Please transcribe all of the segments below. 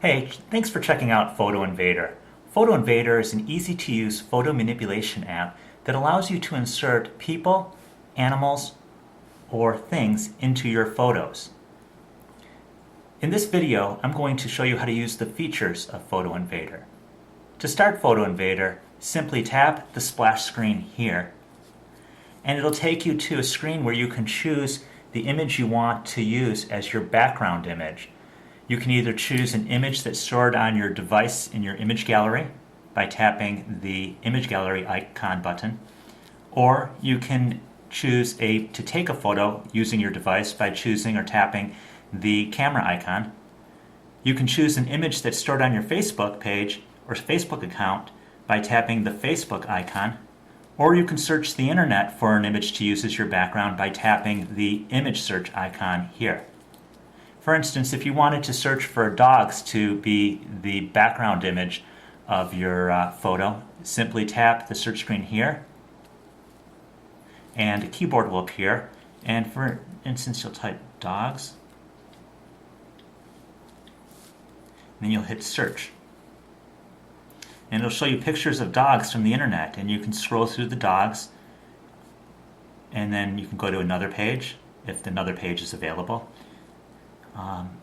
Hey, thanks for checking out Photo Invader. Photo Invader is an easy-to-use photo manipulation app that allows you to insert people, animals, or things into your photos. In this video, I'm going to show you how to use the features of Photo Invader. To start Photo Invader, simply tap the splash screen here, and it'll take you to a screen where you can choose the image you want to use as your background image. You can either choose an image that's stored on your device in your image gallery by tapping the image gallery icon button, or you can choose to take a photo using your device by choosing or tapping the camera icon. You can choose an image that's stored on your Facebook page or Facebook account by tapping the Facebook icon, or you can search the internet for an image to use as your background by tapping the image search icon here. For instance, if you wanted to search for dogs to be the background image of your photo, simply tap the search screen here, and a keyboard will appear. And for instance, you'll type dogs, and then you'll hit search. And it'll show you pictures of dogs from the internet, and you can scroll through the dogs, and then you can go to another page if another page is available.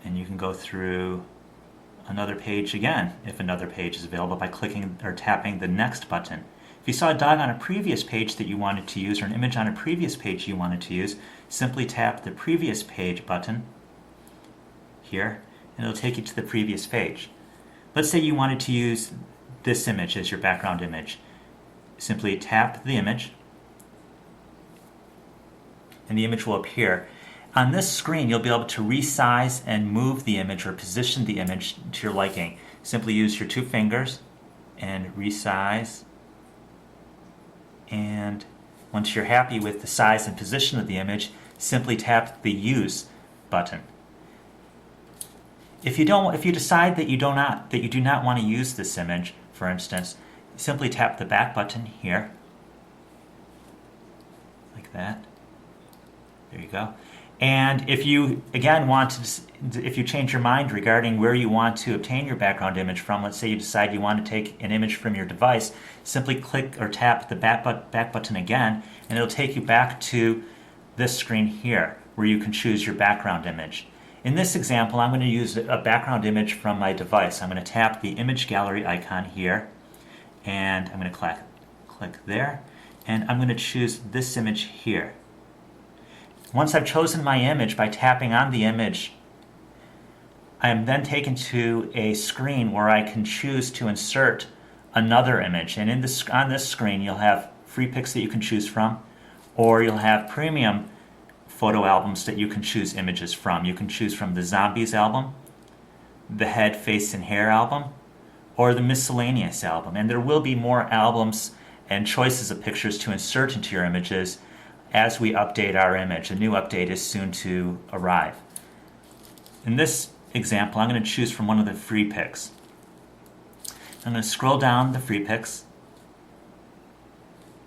And you can go through another page again if another page is available by clicking or tapping the next button. If you saw a dog on a previous page that you wanted to use or an image on a previous page you wanted to use, simply tap the previous page button here and it'll take you to the previous page. Let's say you wanted to use this image as your background image. Simply tap the image and the image will appear. On this screen, you'll be able to resize and move the image or position the image to your liking. Simply use your two fingers and resize. And once you're happy with the size and position of the image, simply tap the Use button. If you decide that you do not want to use this image, for instance, simply tap the back button here, like that. There you go. And if you, again, if you change your mind regarding where you want to obtain your background image from, let's say you decide you want to take an image from your device, simply click or tap the back button again, and it'll take you back to this screen here, where you can choose your background image. In this example, I'm going to use a background image from my device. I'm going to tap the image gallery icon here, and I'm going to click there, and I'm going to choose this image here. Once I've chosen my image by tapping on the image, I am then taken to a screen where I can choose to insert another image. And on this screen, you'll have free pics that you can choose from, or you'll have premium photo albums that you can choose images from. You can choose from the Zombies album, the Head, Face, and Hair album, or the Miscellaneous album. And there will be more albums and choices of pictures to insert into your images as we update our image. A new update is soon to arrive. In this example, I'm going to choose from one of the free pics. I'm going to scroll down the free pics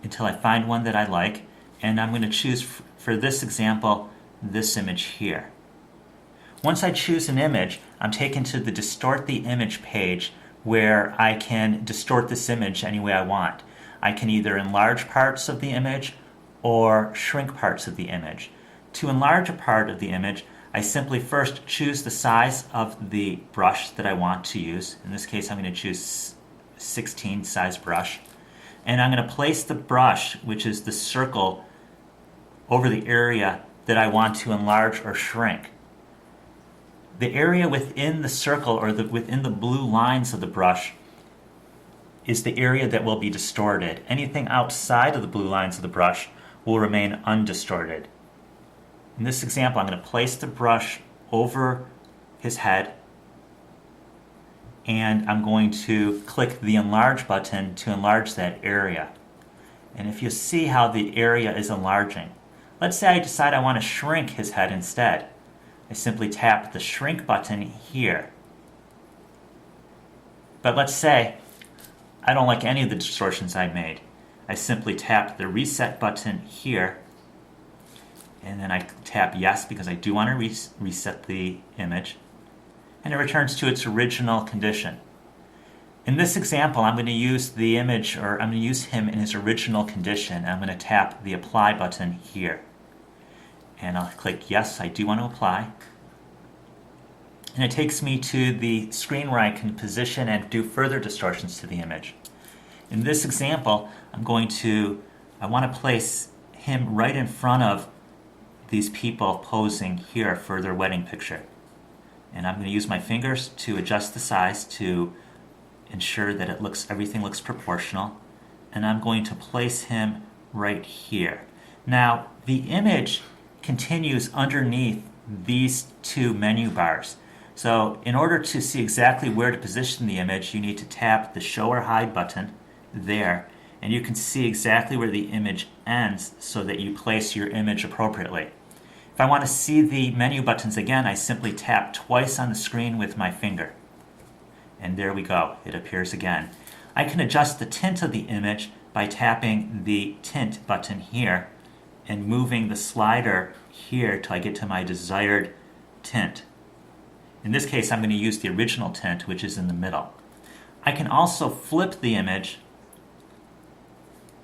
until I find one that I like, and I'm going to choose, for this example, this image here. Once I choose an image, I'm taken to the Distort the Image page where I can distort this image any way I want. I can either enlarge parts of the image or shrink parts of the image. To enlarge a part of the image, I simply first choose the size of the brush that I want to use. In this case, I'm going to choose 16 size brush. And I'm going to place the brush, which is the circle, over the area that I want to enlarge or shrink. The area within the circle or within the blue lines of the brush is the area that will be distorted. Anything outside of the blue lines of the brush will remain undistorted. In this example, I'm going to place the brush over his head, and I'm going to click the Enlarge button to enlarge that area. And if you see how the area is enlarging, let's say I decide I want to shrink his head instead. I simply tap the Shrink button here. But let's say I don't like any of the distortions I made. I simply tap the Reset button here, and then I tap Yes because I do want to reset the image. and it returns to its original condition. In this example, I'm going to use the image, or I'm going to use him in his original condition. I'm going to tap the apply button here. And I'll click yes, I do want to apply. And it takes me to the screen where I can position and do further distortions to the image. In this example, I want to place him right in front of these people posing here for their wedding picture. And I'm going to use my fingers to adjust the size to ensure that everything looks proportional. And I'm going to place him right here. Now, the image continues underneath these two menu bars. So in order to see exactly where to position the image, you need to tap the show or hide button there, and you can see exactly where the image ends so that you place your image appropriately. If I want to see the menu buttons again, I simply tap twice on the screen with my finger. And there we go, it appears again. I can adjust the tint of the image by tapping the tint button here and moving the slider here till I get to my desired tint. In this case, I'm going to use the original tint, which is in the middle. I can also flip the image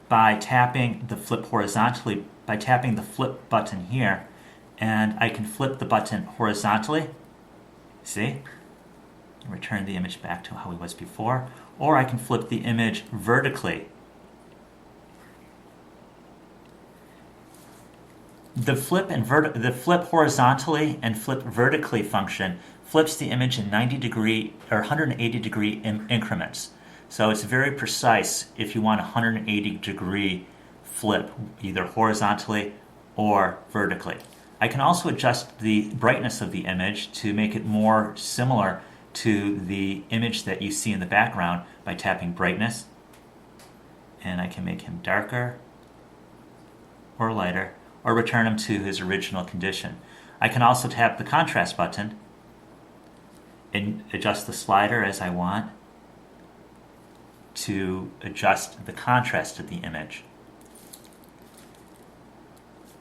by tapping the flip horizontally, by tapping the flip button here, and I can flip the button horizontally, see? Return the image back to how it was before, or I can flip the image vertically. The flip horizontally and flip vertically function flips the image in 90-degree or 180-degree increments. So it's very precise if you want a 180-degree flip, either horizontally or vertically. I can also adjust the brightness of the image to make it more similar to the image that you see in the background by tapping brightness. And I can make him darker or lighter, or return him to his original condition. I can also tap the contrast button and adjust the slider as I want to adjust the contrast of the image.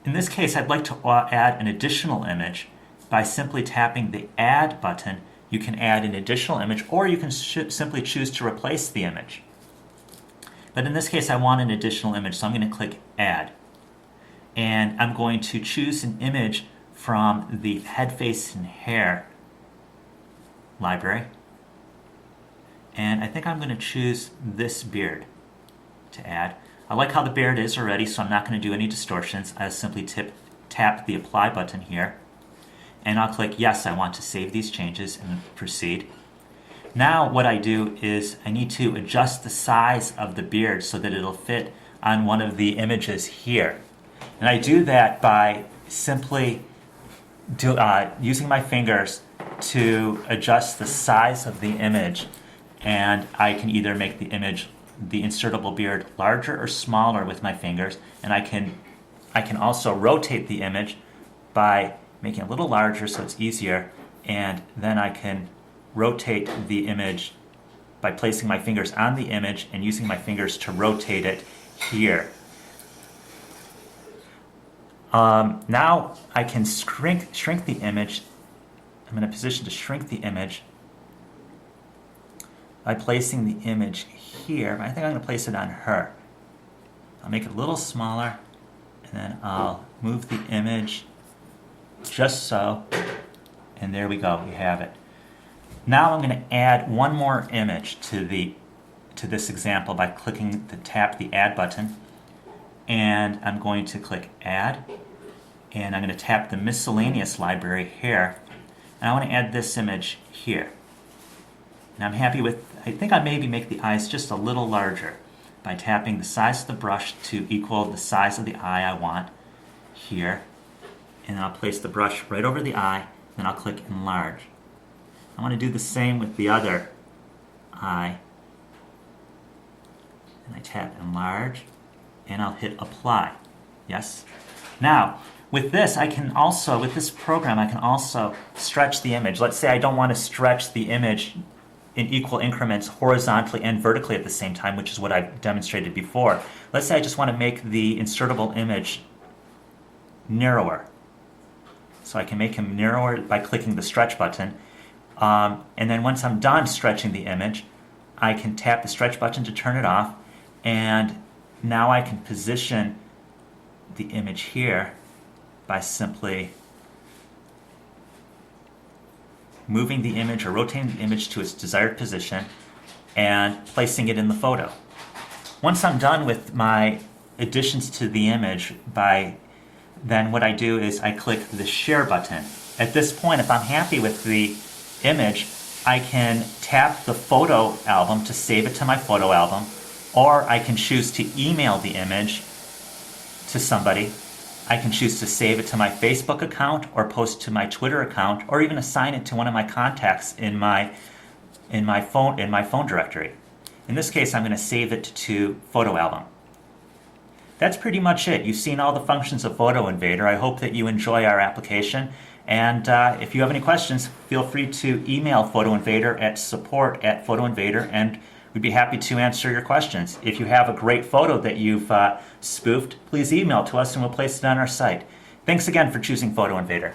In this case, I'd like to add an additional image. By simply tapping the Add button, you can add an additional image, or you can simply choose to replace the image. But in this case, I want an additional image, so I'm going to click Add. And I'm going to choose an image from the head, face, and hair library. And I think I'm going to choose this beard to add. I like how the beard is already, so I'm not going to do any distortions. I'll simply tap the Apply button here. And I'll click Yes, I want to save these changes and proceed. Now what I do is I need to adjust the size of the beard so that it'll fit on one of the images here. And I do that by simply using my fingers to adjust the size of the image, and I can either make the image, the insertable beard, larger or smaller with my fingers, and I can also rotate the image by making it a little larger so it's easier, and then I can rotate the image by placing my fingers on the image and using my fingers to rotate it here. Now I can shrink the image. I'm in a position to shrink the image by placing the image here. I think I'm going to place it on her. I'll make it a little smaller, and then I'll move the image just so, and there we go, we have it. Now I'm going to add one more image to this example by clicking tap the Add button, and I'm going to click Add, and I'm going to tap the miscellaneous library here, and I want to add this image here. And I'm happy with, I think I maybe make the eyes just a little larger by tapping the size of the brush to equal the size of the eye I want here, and I'll place the brush right over the eye, then I'll click Enlarge. I want to do the same with the other eye, and I tap Enlarge, and I'll hit Apply. Yes? Now, with this program, I can also stretch the image. Let's say I don't want to stretch the image in equal increments horizontally and vertically at the same time, which is what I've demonstrated before. Let's say I just want to make the insertable image narrower. So I can make him narrower by clicking the Stretch button. And then once I'm done stretching the image, I can tap the stretch button to turn it off, and now I can position the image here by simply moving the image or rotating the image to its desired position and placing it in the photo. Once I'm done with my additions to the image, then what I do is I click the share button. At this point, if I'm happy with the image, I can tap the photo album to save it to my photo album, or I can choose to email the image to somebody. I can choose to save it to my Facebook account or post to my Twitter account, or even assign it to one of my contacts in my phone directory. In this case, I'm going to save it to photo album. That's pretty much it. You've seen all the functions of Photo Invader. I hope that you enjoy our application. And if you have any questions, feel free to email Photo Invader at support@photoinvader, and we'd be happy to answer your questions. If you have a great photo that you've spoofed, please email to us and we'll place it on our site. Thanks again for choosing Photo Invader.